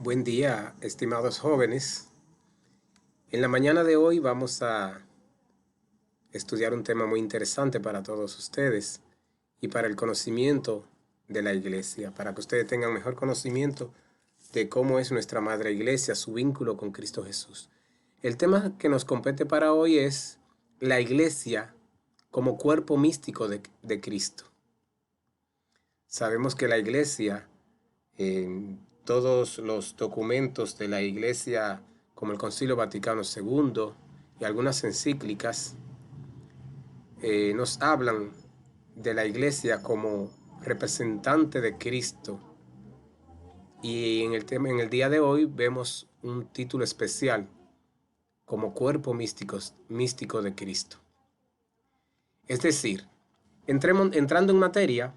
Buen día, estimados jóvenes. En la mañana de hoy vamos a estudiar un tema muy interesante para todos ustedes y para el conocimiento de la iglesia, para que ustedes tengan mejor conocimiento de cómo es nuestra madre iglesia, su vínculo con Cristo Jesús. El tema que nos compete para hoy es la iglesia como cuerpo místico de Cristo. Sabemos que la iglesia, en todos los documentos de la iglesia, como el Concilio Vaticano II y algunas encíclicas, nos hablan de la iglesia como representante de Cristo. Y en el día de hoy vemos un título especial como cuerpo místico de Cristo. Es decir, entrando en materia,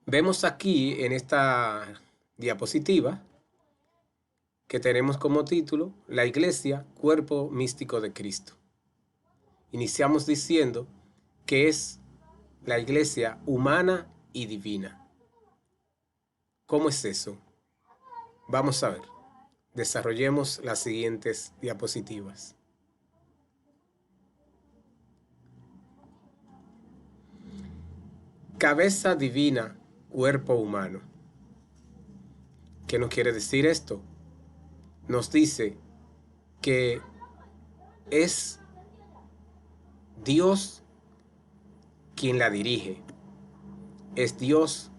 vemos aquí en esta diapositiva que tenemos como título La Iglesia, cuerpo místico de Cristo. Iniciamos diciendo que es la iglesia humana y divina. ¿Cómo es eso? Vamos a ver. Desarrollemos las siguientes diapositivas. Cabeza divina, cuerpo humano. ¿Qué nos quiere decir esto? Nos dice que es Dios quien la dirige. Es Dios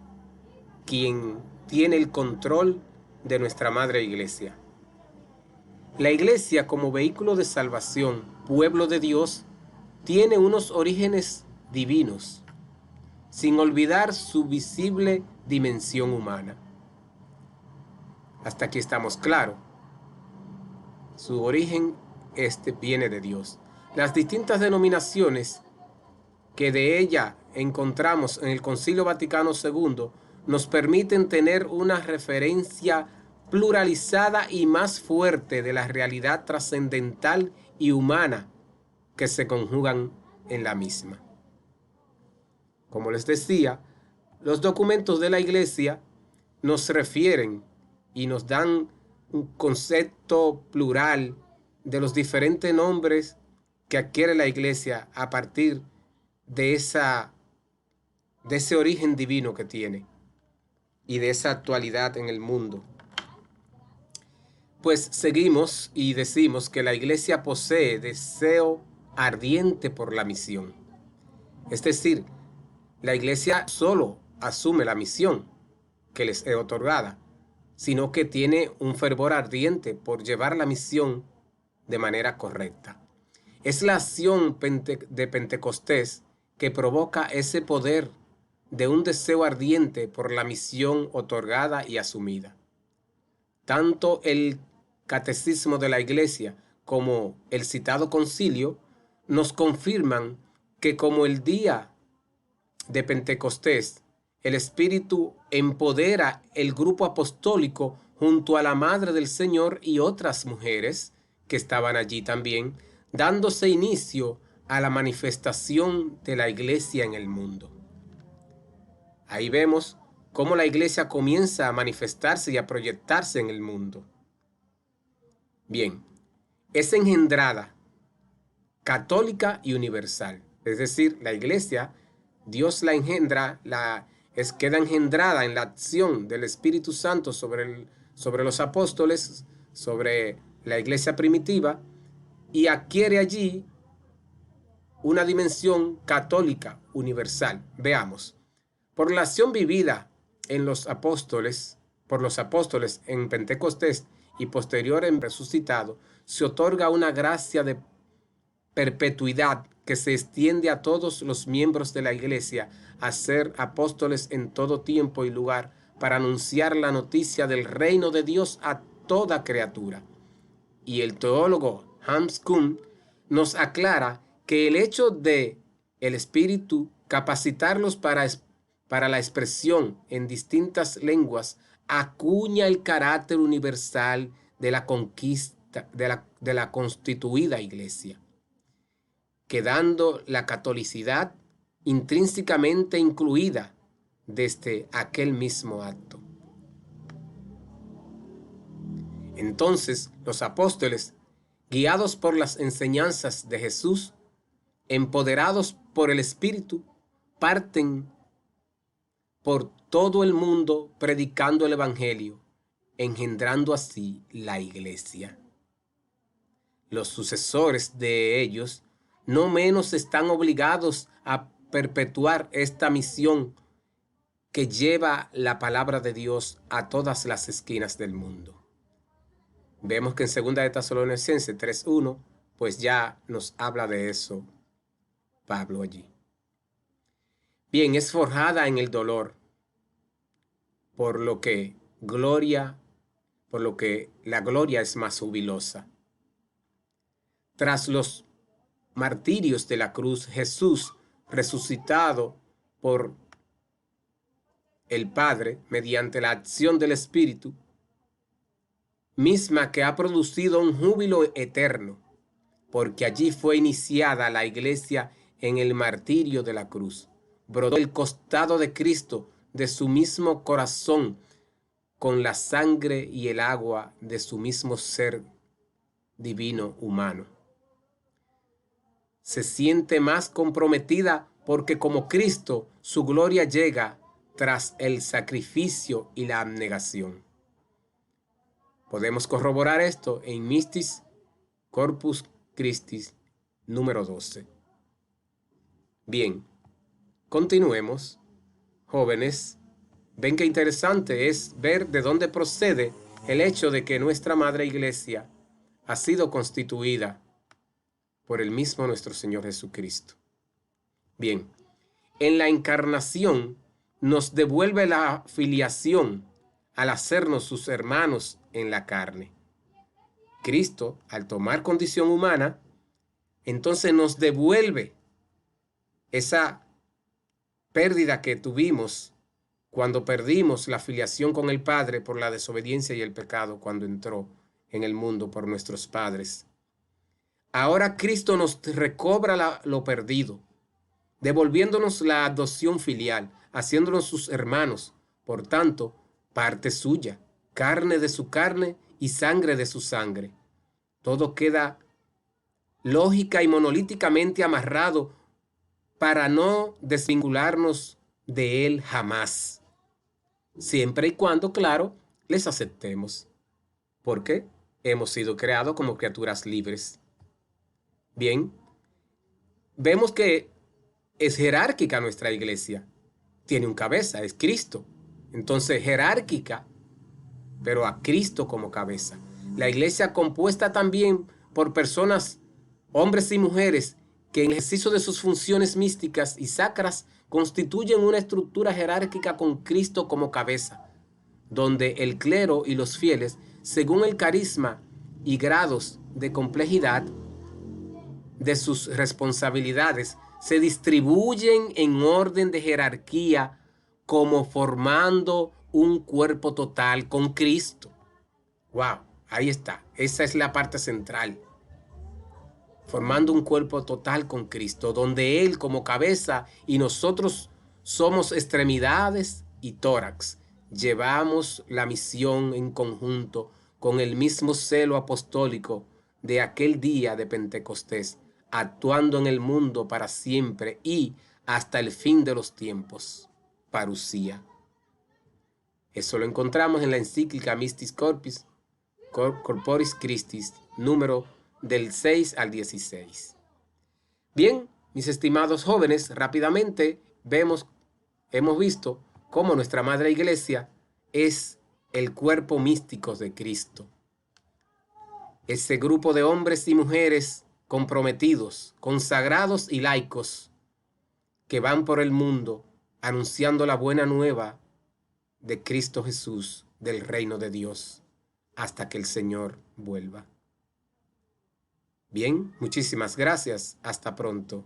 quien tiene el control de nuestra madre iglesia. La iglesia, como vehículo de salvación, pueblo de Dios, tiene unos orígenes divinos, sin olvidar su visible dimensión humana. Hasta aquí estamos claros. Su origen viene de Dios. Las distintas denominaciones que de ella encontramos en el Concilio Vaticano II nos permiten tener una referencia pluralizada y más fuerte de la realidad trascendental y humana que se conjugan en la misma. Como les decía, los documentos de la Iglesia nos refieren y nos dan un concepto plural de los diferentes nombres que adquiere la Iglesia a partir de ese origen divino que tiene y de esa actualidad en el mundo. Pues seguimos y decimos que la iglesia posee deseo ardiente por la misión. Es decir, la iglesia solo asume la misión que les es otorgada, sino que tiene un fervor ardiente por llevar la misión de manera correcta. Es la acción de Pentecostés que provoca ese poder de un deseo ardiente por la misión otorgada y asumida. Tanto el Catecismo de la Iglesia como el citado concilio nos confirman que como el día de Pentecostés, el Espíritu empodera el grupo apostólico junto a la Madre del Señor y otras mujeres que estaban allí también, dándose inicio a la manifestación de la iglesia en el mundo. Ahí vemos cómo la iglesia comienza a manifestarse y a proyectarse en el mundo. Bien, es engendrada, católica y universal. Es decir, la iglesia, Dios la engendra, queda engendrada en la acción del Espíritu Santo sobre los apóstoles, sobre la iglesia primitiva, y adquiere allí una dimensión católica universal. Veamos. Por la acción vivida en por los apóstoles en Pentecostés y posterior en resucitado, se otorga una gracia de perpetuidad que se extiende a todos los miembros de la iglesia a ser apóstoles en todo tiempo y lugar para anunciar la noticia del reino de Dios a toda criatura. Y el teólogo Hans Küng nos aclara que el hecho de el Espíritu capacitarlos para la expresión en distintas lenguas acuña el carácter universal de la conquista de la constituida iglesia, quedando la catolicidad intrínsecamente incluida desde aquel mismo acto. Entonces los apóstoles, guiados por las enseñanzas de Jesús, empoderados por el Espíritu, parten por todo el mundo predicando el Evangelio, engendrando así la iglesia. Los sucesores de ellos no menos están obligados a perpetuar esta misión que lleva la palabra de Dios a todas las esquinas del mundo. Vemos que en 2 de Tesalonicenses 3:1, pues ya nos habla de eso Pablo allí. Bien, es forjada en el dolor, por lo que la gloria es más jubilosa. Tras los martirios de la cruz, Jesús, resucitado por el Padre mediante la acción del Espíritu, misma que ha producido un júbilo eterno, porque allí fue iniciada la iglesia en el martirio de la cruz. Brotó el costado de Cristo de su mismo corazón, con la sangre y el agua de su mismo ser divino humano. Se siente más comprometida porque como Cristo, su gloria llega tras el sacrificio y la abnegación. Podemos corroborar esto en Mystis Corpus Christi número 12. Bien, continuemos. Jóvenes, ven qué interesante es ver de dónde procede el hecho de que nuestra Madre Iglesia ha sido constituida por el mismo nuestro Señor Jesucristo. Bien, en la encarnación nos devuelve la filiación al hacernos sus hermanos en la carne. Cristo, al tomar condición humana, entonces nos devuelve esa pérdida que tuvimos cuando perdimos la filiación con el Padre por la desobediencia y el pecado cuando entró en el mundo por nuestros padres. Ahora Cristo nos recobra lo perdido, devolviéndonos la adopción filial, haciéndonos sus hermanos, por tanto, parte suya, carne de su carne y sangre de su sangre. Todo queda lógica y monolíticamente amarrado para no desvincularnos de él jamás, siempre y cuando, claro, les aceptemos, porque hemos sido creados como criaturas libres. Bien, vemos que es jerárquica nuestra iglesia, tiene un cabeza, es Cristo, entonces jerárquica, pero a Cristo como cabeza. La iglesia compuesta también por personas, hombres y mujeres, que en el ejercicio de sus funciones místicas y sacras constituyen una estructura jerárquica con Cristo como cabeza, donde el clero y los fieles, según el carisma y grados de complejidad de sus responsabilidades, se distribuyen en orden de jerarquía como formando un cuerpo total con Cristo. ¡Wow! Ahí está. Esa es la parte central. Formando un cuerpo total con Cristo, donde Él como cabeza y nosotros somos extremidades y tórax. Llevamos la misión en conjunto con el mismo celo apostólico de aquel día de Pentecostés, actuando en el mundo para siempre y hasta el fin de los tiempos. Parusía. Eso lo encontramos en la encíclica Mystis Corporis Christi, número del 6 al 16. Bien, mis estimados jóvenes, rápidamente hemos visto cómo nuestra Madre Iglesia es el cuerpo místico de Cristo. Ese grupo de hombres y mujeres comprometidos, consagrados y laicos que van por el mundo anunciando la buena nueva de Cristo Jesús, del reino de Dios, hasta que el Señor vuelva. Bien, muchísimas gracias. Hasta pronto.